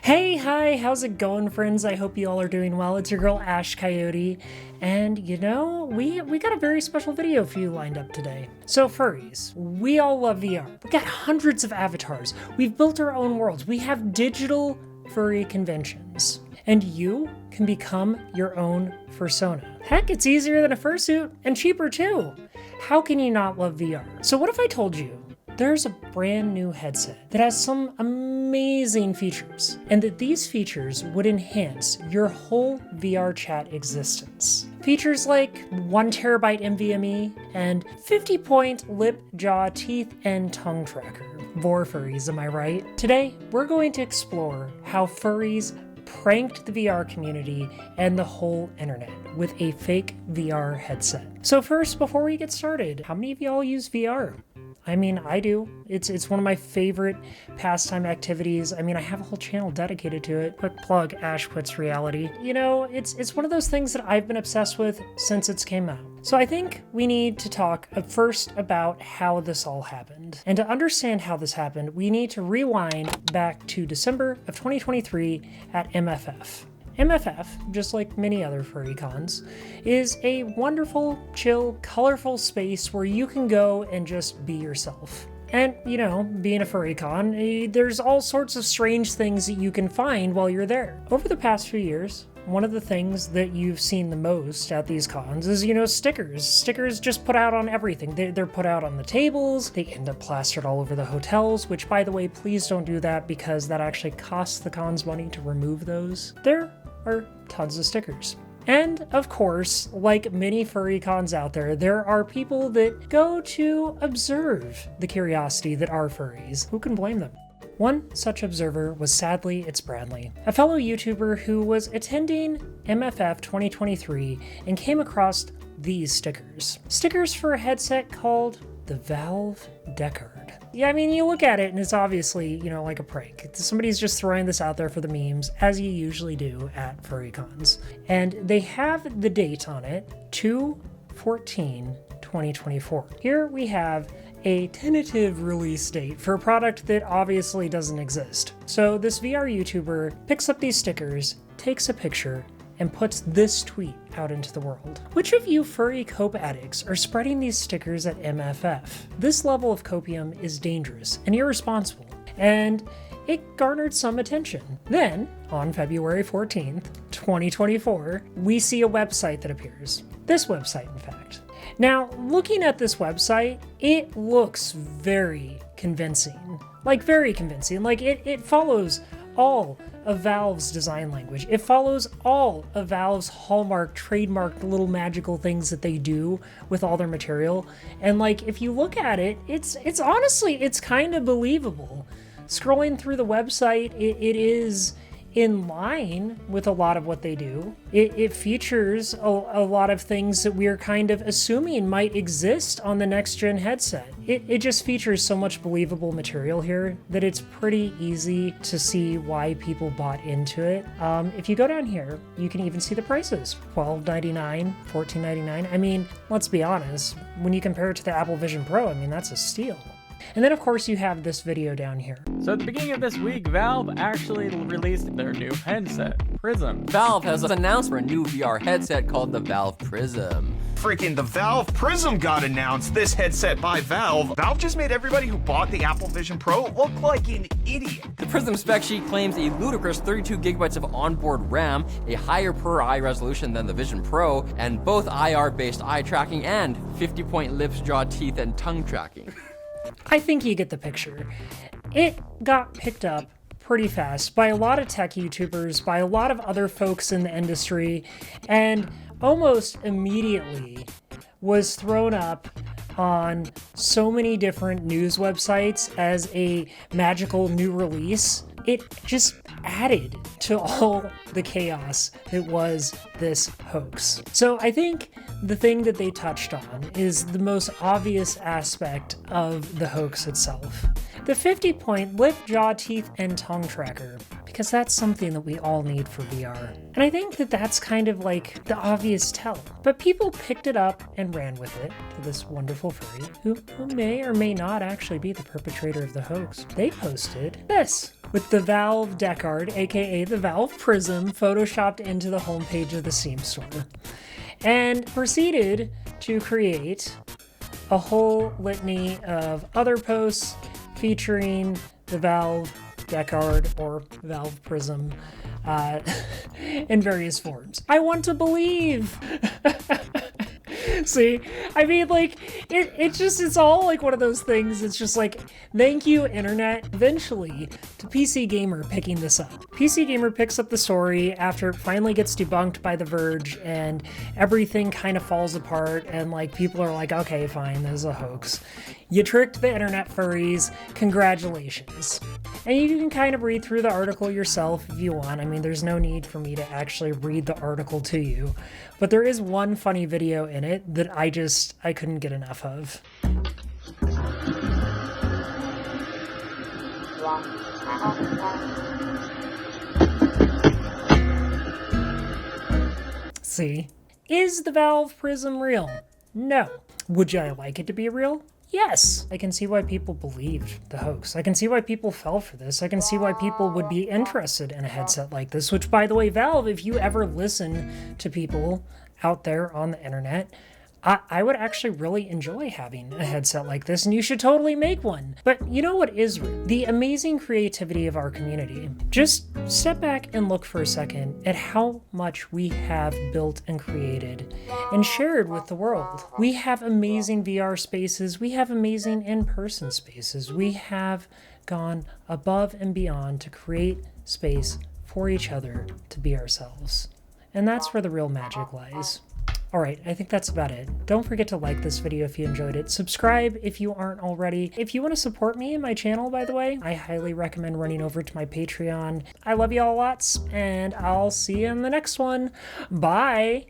Hey, hi, how's it going, friends? I hope you all are doing well. It's your girl, Ash Coyote, and we got a very special video for you lined up today. So, furries, we all love VR. We got hundreds of avatars. We've built our own worlds. We have digital furry conventions. And you can become your own fursona. Heck, it's easier than a fursuit, and cheaper too. How can you not love VR? So what if I told you there's a brand new headset that has some amazing features, and that these features would enhance your whole VR chat existence? Features like 1 terabyte NVMe and 50-point lip, jaw, teeth, and tongue tracker. Vor furries, am I right? Today, we're going to explore how furries pranked the VR community and the whole internet with a fake VR headset. So first, before we get started, how many of y'all use VR? I mean, I do. It's one of my favorite pastime activities. I mean, I have a whole channel dedicated to it. Quick plug, Ash Quits Reality. You know, it's one of those things that I've been obsessed with since it's came out. So I think we need to talk first about how this all happened. And to understand how this happened, we need to rewind back to December of 2023 at MFF. MFF, just like many other furry cons, is a wonderful, chill, colorful space where you can go and just be yourself. And, you know, being a furry con, there's all sorts of strange things that you can find while you're there. Over the past few years, one of the things that you've seen the most at these cons is, stickers. Stickers just put out on everything. They're put out on the tables, they end up plastered all over the hotels, which, by the way, please don't do that because that actually costs the cons money to remove those. There are tons of stickers. And of course, like many furry cons out there are people that go to observe the curiosity that are furries. Who can blame them? One such observer was sadly It's Bradley, a fellow YouTuber who was attending MFF 2023 and came across these stickers. Stickers for a headset called the Valve Deckard. Yeah, I mean, you look at it and it's obviously, like a prank. Somebody's just throwing this out there for the memes, as you usually do at furry cons. And they have the date on it, 2/14/2024. Here we have a tentative release date for a product that obviously doesn't exist. So this VR YouTuber picks up these stickers, takes a picture, and puts this tweet out into the world. Which of you furry cope addicts are spreading these stickers at MFF? This level of copium is dangerous and irresponsible, and it garnered some attention. Then, on February 14th, 2024, we see a website that appears. This website, in fact. Now, looking at this website, it looks very convincing. Like, very convincing. Like, it follows all of Valve's design language. It follows all of Valve's hallmark, trademarked little magical things that they do with all their material. And if you look at it, it's honestly, it's kind of believable. Scrolling through the website, it is in line with a lot of what they do. It features a lot of things that we're kind of assuming might exist on the next gen headset. It just features so much believable material here that it's pretty easy to see why people bought into it. If you go down here, you can even see the prices. $12.99, $14.99. I mean, let's be honest, when you compare it to the Apple Vision Pro, I mean, that's a steal. And then, of course, you have this video down here. So at the beginning of this week, Valve actually released their new headset, Prism. Valve has announced a new VR headset called the Valve Prism. Freaking the Valve Prism got announced, this headset by Valve. Valve just made everybody who bought the Apple Vision Pro look like an idiot. The Prism spec sheet claims a ludicrous 32 gigabytes of onboard RAM, a higher per eye resolution than the Vision Pro, and both IR-based eye tracking and 50-point lips, jaw, teeth, and tongue tracking. I think you get the picture. It got picked up pretty fast by a lot of tech YouTubers, by a lot of other folks in the industry, and almost immediately was thrown up on so many different news websites as a magical new release. It just added to all the chaos that was this hoax. So I think the thing that they touched on is the most obvious aspect of the hoax itself. The 50-point lip, jaw, teeth, and tongue tracker. because that's something that we all need for VR. And I think that that's kind of like the obvious tell. But people picked it up and ran with it to this wonderful furry who may or may not actually be the perpetrator of the hoax. They posted this with the Valve Deckard, aka the Valve Prism, photoshopped into the homepage of the Steam store, and proceeded to create a whole litany of other posts featuring the Valve Deckard or Valve Prism in various forms. I want to believe. See, I mean, like, it's all like one of those things. It's just like, thank you, internet, eventually, to PC Gamer picking this up. PC Gamer picks up the story after it finally gets debunked by The Verge and everything kind of falls apart and, like, people are like, okay, fine, this is a hoax. You tricked the internet, furries. Congratulations. And you can kind of read through the article yourself if you want. I mean, there's no need for me to actually read the article to you. But there is one funny video in it that I couldn't get enough of. See? Is the Valve Prism real? No. Would I like it to be real? Yes, I can see why people believed the hoax. I can see why people fell for this. I can see why people would be interested in a headset like this, which, by the way, Valve, if you ever listen to people out there on the internet, I would actually really enjoy having a headset like this, and you should totally make one. But you know what is real? The amazing creativity of our community. Just step back and look for a second at how much we have built and created and shared with the world. We have amazing VR spaces. We have amazing in-person spaces. We have gone above and beyond to create space for each other to be ourselves. And that's where the real magic lies. Alright, I think that's about it. Don't forget to like this video if you enjoyed it. Subscribe if you aren't already. If you want to support me and my channel, by the way, I highly recommend running over to my Patreon. I love you all lots, and I'll see you in the next one. Bye!